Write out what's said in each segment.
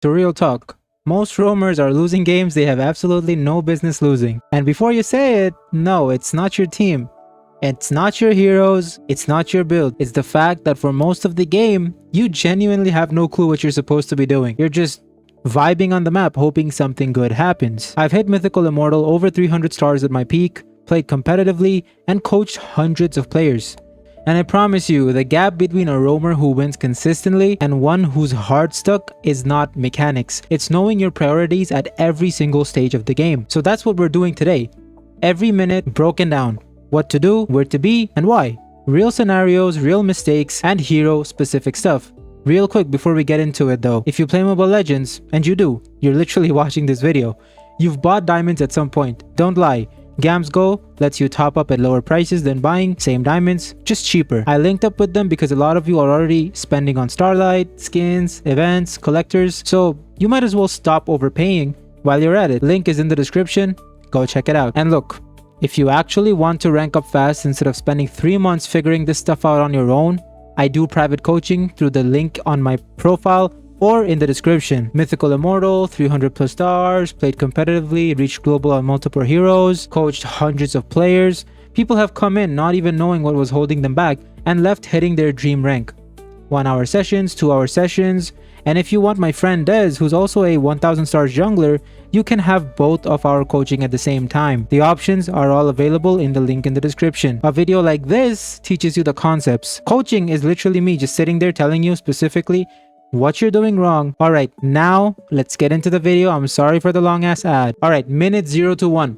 So real talk. Most roamers are losing games they have absolutely no business losing. And before you say it, no, it's not your team. It's not your heroes, it's not your build. It's the fact that for most of the game, you genuinely have no clue what you're supposed to be doing. You're just vibing on the map hoping something good happens. I've hit Mythical Immortal over 300 stars at my peak, played competitively, and coached hundreds of players. And I promise you, the gap between a roamer who wins consistently and one who's hard stuck is not mechanics. It's knowing your priorities at every single stage of the game. So that's what we're doing today. Every minute broken down. What to do, where to be, and why. Real scenarios, real mistakes, and hero-specific stuff. Real quick before we get into it though, if you play Mobile Legends, and you do, you're literally watching this video, you've bought diamonds at some point. Don't lie. Gams Go lets you top up at lower prices than buying same diamonds, just cheaper. I linked up with them because a lot of you are already spending on Starlight, skins, events, collectors, so you might as well stop overpaying while you're at it. Link is in the description, go check it out. And look, if you actually want to rank up fast instead of spending 3 months figuring this stuff out on your own, I do private coaching through the link on my profile or in the description. Mythical Immortal, 300 plus stars, played competitively, reached global on multiple heroes, coached hundreds of players. People have come in not even knowing what was holding them back and left hitting their dream rank. 1 hour sessions, 2 hour sessions, and if you want my friend Dez, who's also a 1000 stars jungler, you can have both of our coaching at the same time. The options are all available in the link in the description. A video like this teaches you the concepts. Coaching is literally me just sitting there telling you specifically what you're doing wrong. Alright, now let's get into the video. I'm sorry for the long ass ad. Alright, minute 0 to 1.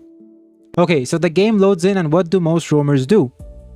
Okay, so the game loads in and what do most roamers do?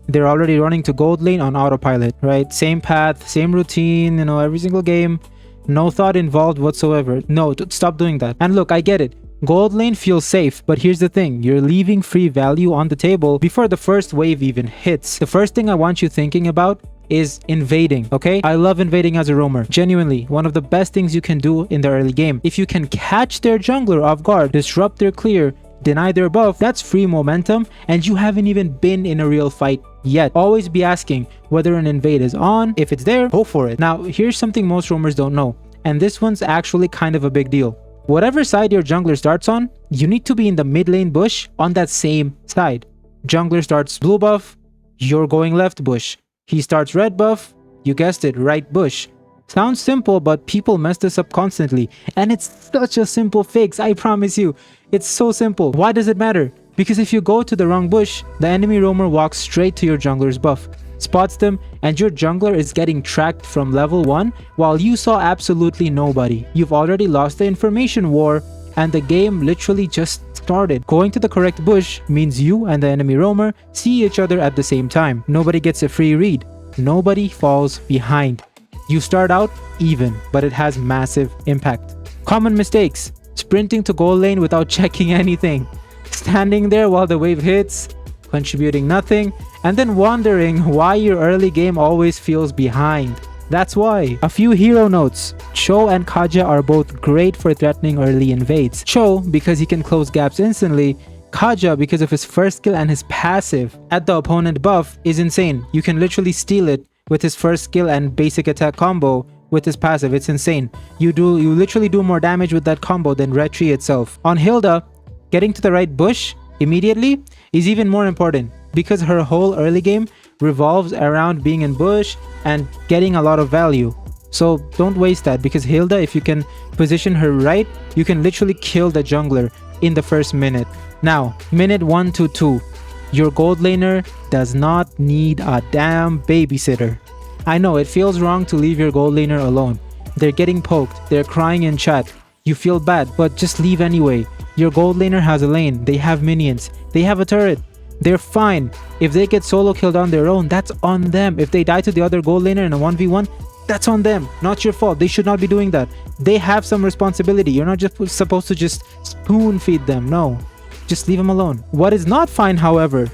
They're already running to gold lane on autopilot, right? Same path, same routine, every single game. No thought involved whatsoever. No, stop doing that. And look, I get it. Gold lane feels safe, but here's the thing. You're leaving free value on the table before the first wave even hits. The first thing I want you thinking about is invading, okay? I love invading as a roamer. Genuinely, one of the best things you can do in the early game. If you can catch their jungler off guard, disrupt their clear, deny their buff, that's free momentum and you haven't even been in a real fight yet. Always be asking whether an invade is on. If it's there, go for it. Now, here's something most roamers don't know, and this one's actually kind of a big deal. Whatever side your jungler starts on, you need to be in the mid lane bush on that same side. Jungler starts blue buff, you're going left bush. He starts red buff, you guessed it, right bush. Sounds simple, but people mess this up constantly. And it's such a simple fix, I promise you. It's so simple. Why does it matter? Because if you go to the wrong bush, the enemy roamer walks straight to your jungler's buff, spots them, and your jungler is getting tracked from level 1 while you saw absolutely nobody. You've already lost the information war and the game literally just started. Going to the correct bush means you and the enemy roamer see each other at the same time. Nobody gets a free read. Nobody falls behind. You start out even, but it has massive impact. Common mistakes: sprinting to goal lane without checking anything, standing there while the wave hits, contributing nothing, and then wondering why your early game always feels behind. That's why. A few hero notes. Cho and Kaja are both great for threatening early invades. Cho because he can close gaps instantly, Kaja because of his first skill and his passive at the opponent buff is insane. You can literally steal it with his first skill and basic attack combo with his passive. It's insane. You literally do more damage with that combo than Red Tree itself. On Hilda, getting to the right bush immediately is even more important because her whole early game revolves around being in bush and getting a lot of value. So don't waste that, because Hilda, if you can position her right, you can literally kill the jungler in the first minute. Now, minute 1 to 2. Your gold laner does not need a damn babysitter. I know it feels wrong to leave your gold laner alone. They're getting poked, they're crying in chat. You feel bad, but just leave anyway. Your gold laner has a lane, they have minions, they have a turret. They're fine. If they get solo killed on their own, that's on them. If they die to the other gold laner in a 1v1, that's on them. Not your fault. They should not be doing that. They have some responsibility. You're not just supposed to just spoon feed them. No, just leave them alone. What is not fine, however,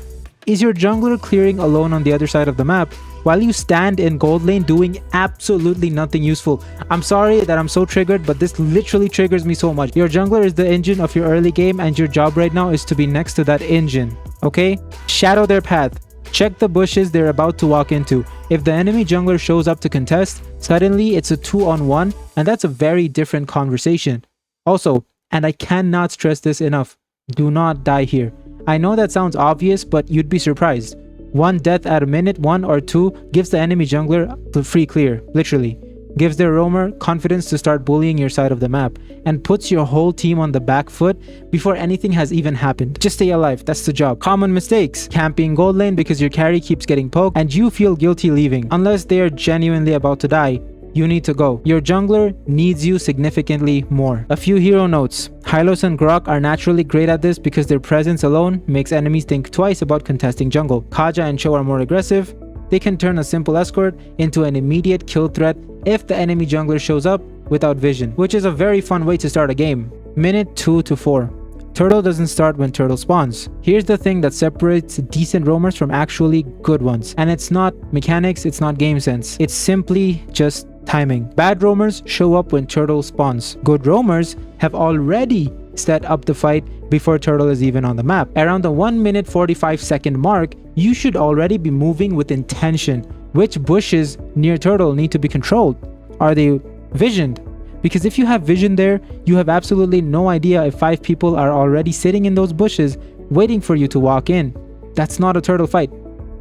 is your jungler clearing alone on the other side of the map while you stand in gold lane doing absolutely nothing useful. I'm sorry that I'm so triggered, but this literally triggers me so much. Your jungler is the engine of your early game and your job right now is to be next to that engine. Okay? Shadow their path. Check the bushes they're about to walk into. If the enemy jungler shows up to contest, suddenly it's a 2-on-1, and that's a very different conversation. Also, and I cannot stress this enough, do not die here. I know that sounds obvious, but you'd be surprised. One death at a minute 1 or 2 gives the enemy jungler the free clear, literally. Gives their roamer confidence to start bullying your side of the map, and puts your whole team on the back foot before anything has even happened. Just stay alive, that's the job. Common mistakes: camping gold lane because your carry keeps getting poked and you feel guilty leaving. Unless they are genuinely about to die, you need to go. Your jungler needs you significantly more. A few hero notes. Hylos and Grok are naturally great at this because their presence alone makes enemies think twice about contesting jungle. Kaja and Cho are more aggressive. They can turn a simple escort into an immediate kill threat if the enemy jungler shows up without vision, which is a very fun way to start a game. Minute 2 to 4. Turtle doesn't start when turtle spawns. Here's the thing that separates decent roamers from actually good ones. And it's not mechanics, it's not game sense. It's simply just timing. Bad roamers show up when turtle spawns. Good roamers have already set up the fight before turtle is even on the map. Around the 1 minute 45 second mark, you should already be moving with intention. Which bushes near turtle need to be controlled? Are they visioned? Because if you have vision there, you have absolutely no idea if 5 people are already sitting in those bushes waiting for you to walk in. That's not a turtle fight.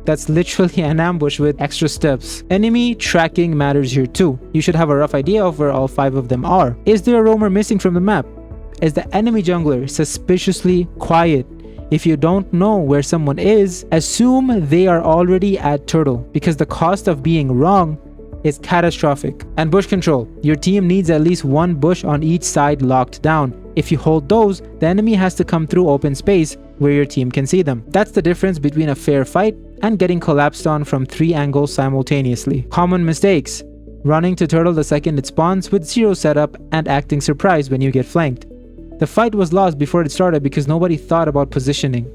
That's literally an ambush with extra steps. Enemy tracking matters here too. You should have a rough idea of where all 5 of them are. Is there a roamer missing from the map? Is the enemy jungler suspiciously quiet? If you don't know where someone is, assume they are already at turtle, because the cost of being wrong is catastrophic. And bush control. Your team needs at least 1 bush on each side locked down. If you hold those, the enemy has to come through open space where your team can see them. That's the difference between a fair fight and getting collapsed on from 3 angles simultaneously. Common mistakes: running to turtle the second it spawns with 0 setup and acting surprised when you get flanked. The fight was lost before it started because nobody thought about positioning.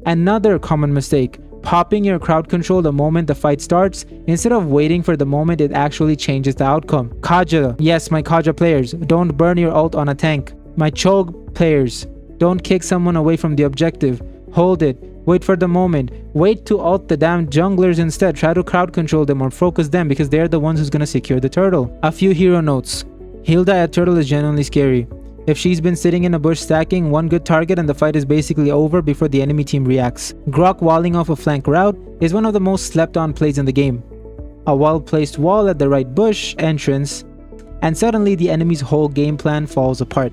Another common mistake: popping your crowd control the moment the fight starts instead of waiting for the moment it actually changes the outcome. Kaja, yes, my Kaja players, don't burn your ult on a tank. My Chog players, don't kick someone away from the objective. Hold it. Wait for the moment. Wait to ult the damn junglers instead. Try to crowd control them or focus them because they're the ones who's gonna secure the turtle. A few hero notes. Hilda at turtle is genuinely scary. If she's been sitting in a bush stacking, 1 good target and the fight is basically over before the enemy team reacts. Grok walling off a flank route is one of the most slept on plays in the game. A well-placed wall at the right bush entrance, and suddenly the enemy's whole game plan falls apart.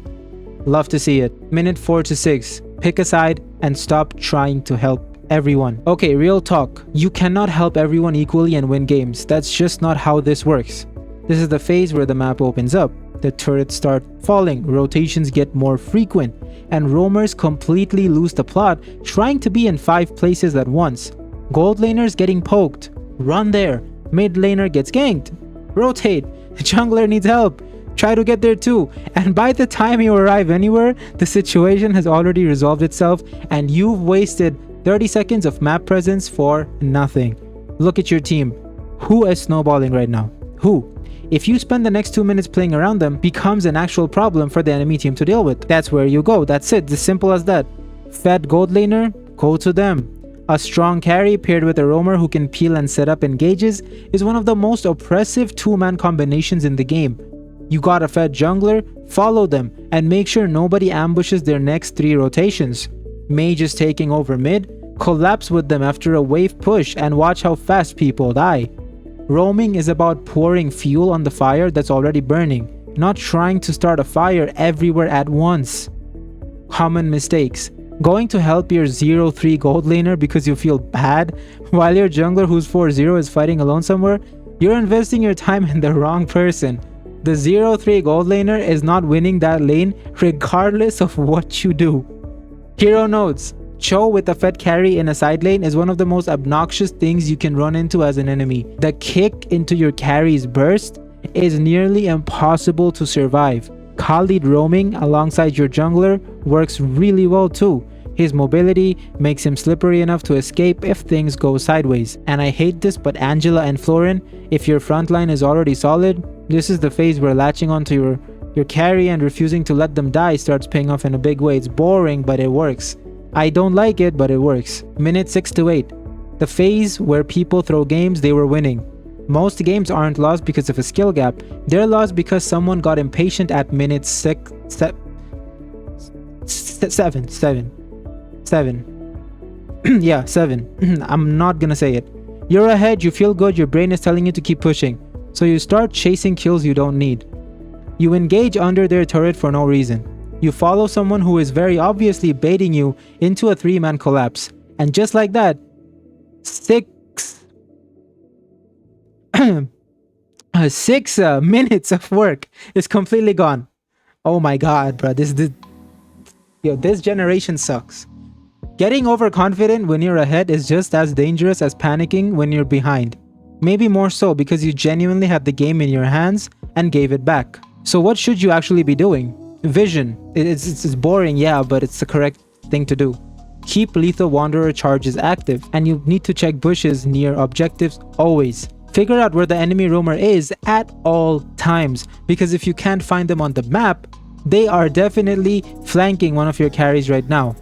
Love to see it. Minute 4 to 6. Pick a side and stop trying to help everyone. Okay, real talk. You cannot help everyone equally and win games. That's just not how this works. This is the phase where the map opens up. The turrets start falling, rotations get more frequent, and roamers completely lose the plot trying to be in 5 places at once. Gold laners getting poked. Run there. Mid laner gets ganked. Rotate. Jungler needs help. Try to get there too. And by the time you arrive anywhere, the situation has already resolved itself and you've wasted 30 seconds of map presence for nothing. Look at your team. Who is snowballing right now? Who? If you spend the next 2 minutes playing around them, becomes an actual problem for the enemy team to deal with. That's where you go. That's it. As simple as that. Fed gold laner, go to them. A strong carry paired with a roamer who can peel and set up engages is one of the most oppressive 2-man combinations in the game. You got a fed jungler, follow them, and make sure nobody ambushes their next 3 rotations. Mage is taking over mid, collapse with them after a wave push and watch how fast people die. Roaming is about pouring fuel on the fire that's already burning, not trying to start a fire everywhere at once. Common mistakes: going to help your 0-3 gold laner because you feel bad while your jungler who's 4-0 is fighting alone somewhere. You're investing your time in the wrong person. The 0-3 gold laner is not winning that lane regardless of what you do. Hero notes: Cho with a fed carry in a side lane is one of the most obnoxious things you can run into as an enemy. The kick into your carry's burst is nearly impossible to survive. Khalid roaming alongside your jungler works really well too. His mobility makes him slippery enough to escape if things go sideways. And I hate this, but Angela and Florin, if your frontline is already solid, this is the phase where latching onto your carry and refusing to let them die starts paying off in a big way. It's boring, but it works. I don't like it, but it works. Minute 6 to 8. The phase where people throw games they were winning. Most games aren't lost because of a skill gap. They're lost because someone got impatient at minute 7. Yeah, 7. I'm not gonna say it. You're ahead, you feel good, your brain is telling you to keep pushing. So you start chasing kills you don't need. You engage under their turret for no reason. You follow someone who is very obviously baiting you into a 3-man collapse. And just like that, 6 minutes of work is completely gone. Oh my god, bro. This generation sucks. Getting overconfident when you're ahead is just as dangerous as panicking when you're behind. Maybe more so because you genuinely had the game in your hands and gave it back. So what should you actually be doing? Vision. It's boring, yeah, but it's the correct thing to do. Keep Lethal Wanderer charges active, and you need to check bushes near objectives always. Figure out where the enemy roamer is at all times, because if you can't find them on the map, they are definitely flanking one of your carries right now.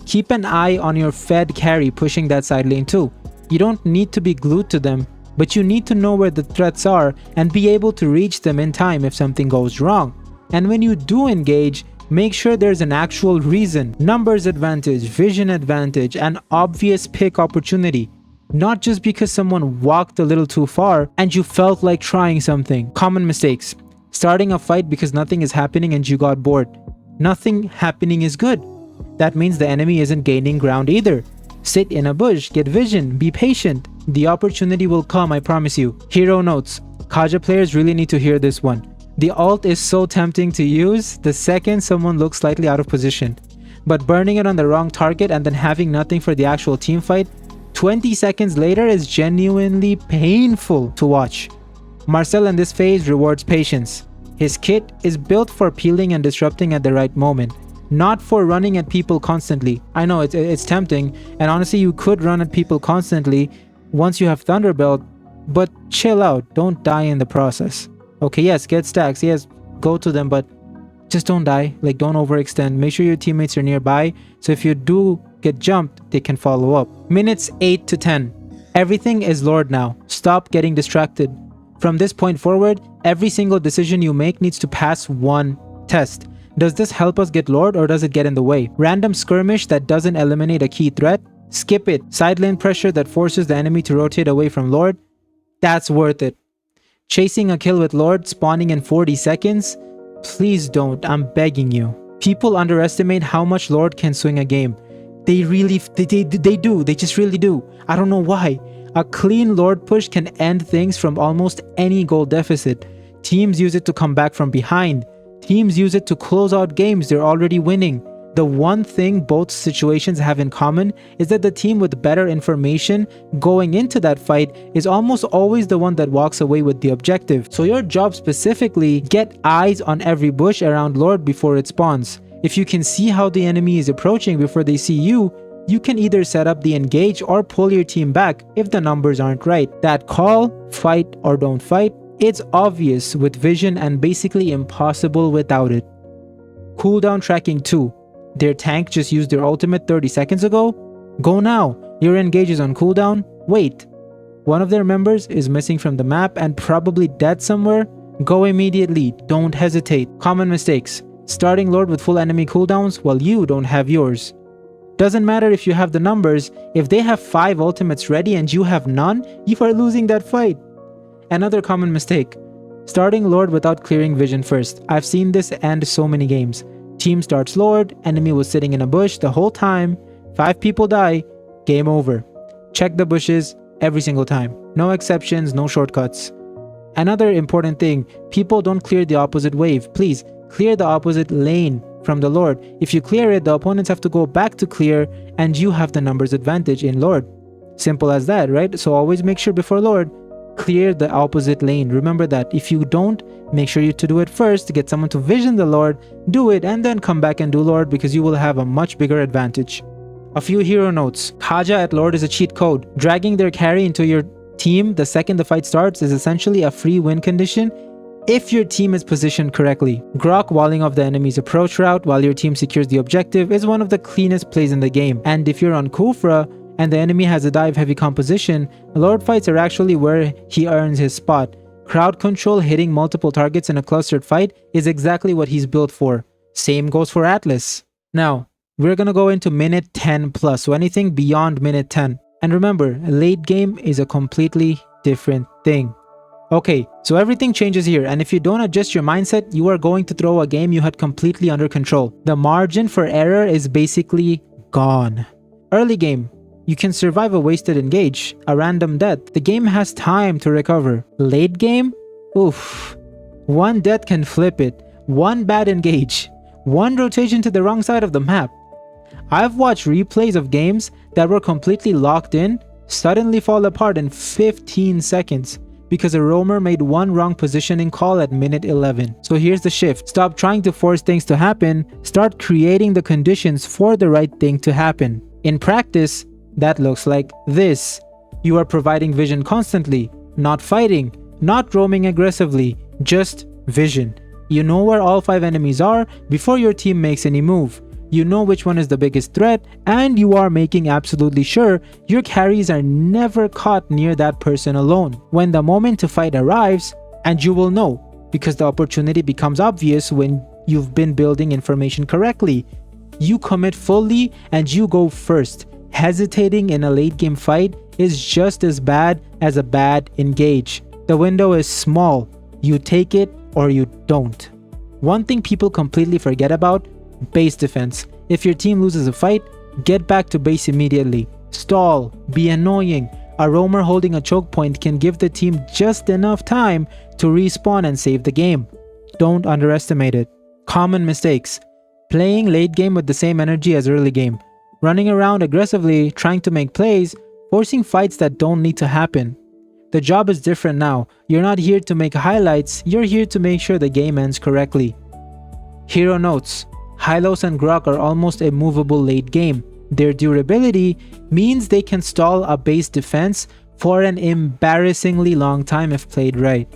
Keep an eye on your fed carry pushing that side lane too. You don't need to be glued to them, but you need to know where the threats are and be able to reach them in time if something goes wrong. And when you do engage, make sure there's an actual reason. Numbers advantage, vision advantage, and obvious pick opportunity. Not just because someone walked a little too far and you felt like trying something. Common mistakes. Starting a fight because nothing is happening and you got bored. Nothing happening is good. That means the enemy isn't gaining ground either. Sit in a bush, get vision, be patient. The opportunity will come, I promise you. Hero notes. Kaja players really need to hear this one. The ult is so tempting to use the second someone looks slightly out of position. But burning it on the wrong target and then having nothing for the actual team fight 20 seconds later is genuinely painful to watch. Marcel in this phase rewards patience. His kit is built for peeling and disrupting at the right moment, not for running at people constantly. I know it's tempting, and honestly you could run at people constantly once you have Thunderbelt, but chill out, don't die in the process. Okay, yes, get stacks, yes, go to them, but just don't die. Like, don't overextend. Make sure your teammates are nearby, so if you do get jumped, they can follow up. Minutes 8 to 10. Everything is Lord now. Stop getting distracted. From this point forward, every single decision you make needs to pass one test. Does this help us get Lord or does it get in the way? Random skirmish that doesn't eliminate a key threat? Skip it. Side lane pressure that forces the enemy to rotate away from Lord? That's worth it. Chasing a kill with Lord spawning in 40 seconds? Please don't, I'm begging you. People underestimate how much Lord can swing a game. They do, they just really do. I don't know why. A clean Lord push can end things from almost any goal deficit. Teams use it to come back from behind. Teams use it to close out games they're already winning. The one thing both situations have in common is that the team with better information going into that fight is almost always the one that walks away with the objective. So your job specifically, get eyes on every bush around Lord before it spawns. If you can see how the enemy is approaching before they see you, you can either set up the engage or pull your team back if the numbers aren't right. That call, fight or don't fight, it's obvious with vision and basically impossible without it. Cooldown tracking 2. Their tank just used their ultimate 30 seconds ago? Go now. Your engage is on cooldown? Wait. One of their members is missing from the map and probably dead somewhere? Go immediately. Don't hesitate. Common mistakes. Starting Lord with full enemy cooldowns while you don't have yours. Doesn't matter if you have the numbers, if they have 5 ultimates ready and you have none, you are losing that fight. Another common mistake. Starting Lord without clearing vision first. I've seen this end so many games. Team starts Lord, enemy was sitting in a bush the whole time, 5 people die, game over. Check the bushes every single time. No exceptions, no shortcuts. Another important thing, people don't clear the opposite wave. Please, clear the opposite lane from the Lord. If you clear it, the opponents have to go back to clear and you have the numbers advantage in Lord. Simple as that, right? So always make sure before Lord, clear the opposite lane. Remember that. If you don't, make sure you to do it first, get someone to vision the Lord, do it, and then come back and do Lord because you will have a much bigger advantage. A few hero notes. Kaja at Lord is a cheat code. Dragging their carry into your team the second the fight starts is essentially a free win condition if your team is positioned correctly. Grok walling off the enemy's approach route while your team secures the objective is one of the cleanest plays in the game, and if you're on Kufra, and the enemy has a dive heavy composition, Lord fights are actually where he earns his spot. Crowd control, hitting multiple targets in a clustered fight, is exactly what he's built for. Same goes for Atlas. Now, we're gonna go into minute 10 plus, so anything beyond minute 10. And remember, late game is a completely different thing. Okay, so everything changes here, and if you don't adjust your mindset, you are going to throw a game you had completely under control. The margin for error is basically gone. Early game, you can survive a wasted engage, a random death. The game has time to recover. Late game? Oof. One death can flip it. One bad engage. One rotation to the wrong side of the map. I've watched replays of games that were completely locked in suddenly fall apart in 15 seconds because a roamer made one wrong positioning call at minute 11. So here's the shift. Stop trying to force things to happen. Start creating the conditions for the right thing to happen. In practice, that looks like this. You are providing vision constantly, not fighting, not roaming aggressively, just vision. You know where all 5 enemies are before your team makes any move. You know which one is the biggest threat, and you are making absolutely sure your carries are never caught near that person alone. When the moment to fight arrives, and you will know, because the opportunity becomes obvious when you've been building information correctly. You commit fully and you go first. Hesitating in a late game fight is just as bad as a bad engage. The window is small. You take it or you don't. One thing people completely forget about: base defense. If your team loses a fight, get back to base immediately. Stall, be annoying. A roamer holding a choke point can give the team just enough time to respawn and save the game. Don't underestimate it. Common mistakes: playing late game with the same energy as early game, running around aggressively, trying to make plays, forcing fights that don't need to happen. The job is different now. You're not here to make highlights, you're here to make sure the game ends correctly. Hero notes: Hylos and Grok are almost immovable late game. Their durability means they can stall a base defense for an embarrassingly long time if played right.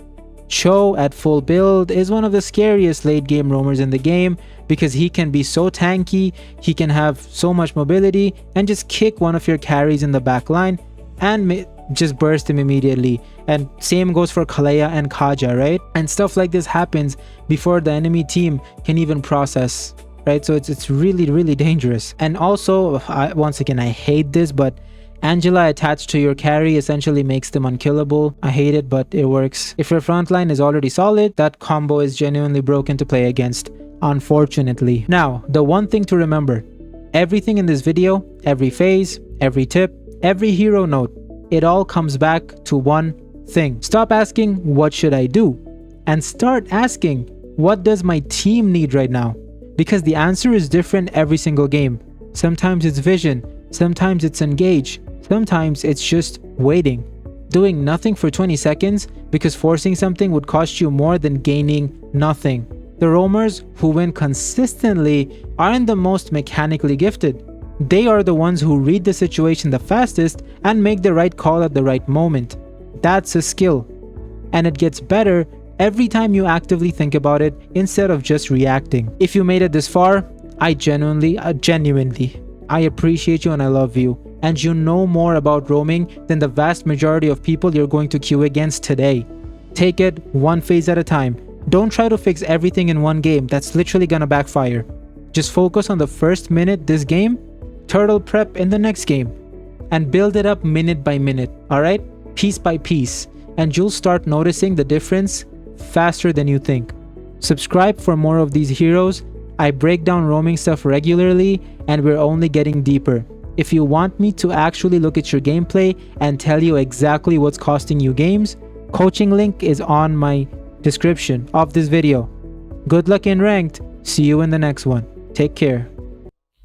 Cho at full build is one of the scariest late game roamers in the game because he can be so tanky, he can have so much mobility and just kick one of your carries in the back line and just burst him immediately. And same goes for Kalea and Kaja, right? And stuff like this happens before the enemy team can even process, right? So it's really dangerous. And also, once again, I hate this, but Angela attached to your carry essentially makes them unkillable. I hate it, but it works. If your front line is already solid, that combo is genuinely broken to play against, unfortunately. Now, the one thing to remember: everything in this video, every phase, every tip, every hero note, it all comes back to one thing. Stop asking, what should I do? And start asking, what does my team need right now? Because the answer is different every single game. Sometimes it's vision, sometimes it's engage, sometimes it's just waiting. Doing nothing for 20 seconds because forcing something would cost you more than gaining nothing. The roamers who win consistently aren't the most mechanically gifted. They are the ones who read the situation the fastest and make the right call at the right moment. That's a skill. And it gets better every time you actively think about it instead of just reacting. If you made it this far, I genuinely, I appreciate you and I love you. And you know more about roaming than the vast majority of people you're going to queue against today. Take it one phase at a time. Don't try to fix everything in one game. That's literally gonna backfire. Just focus on the first minute this game, turtle prep in the next game, and build it up minute by minute, alright? Piece by piece, and you'll start noticing the difference faster than you think. Subscribe for more of these heroes. I break down roaming stuff regularly, and we're only getting deeper. If you want me to actually look at your gameplay and tell you exactly what's costing you games, coaching link is on my description of this video. Good luck in ranked. See you in the next one. Take care.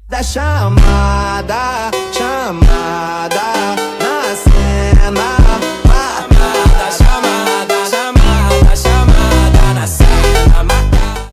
Da chamada, chamada.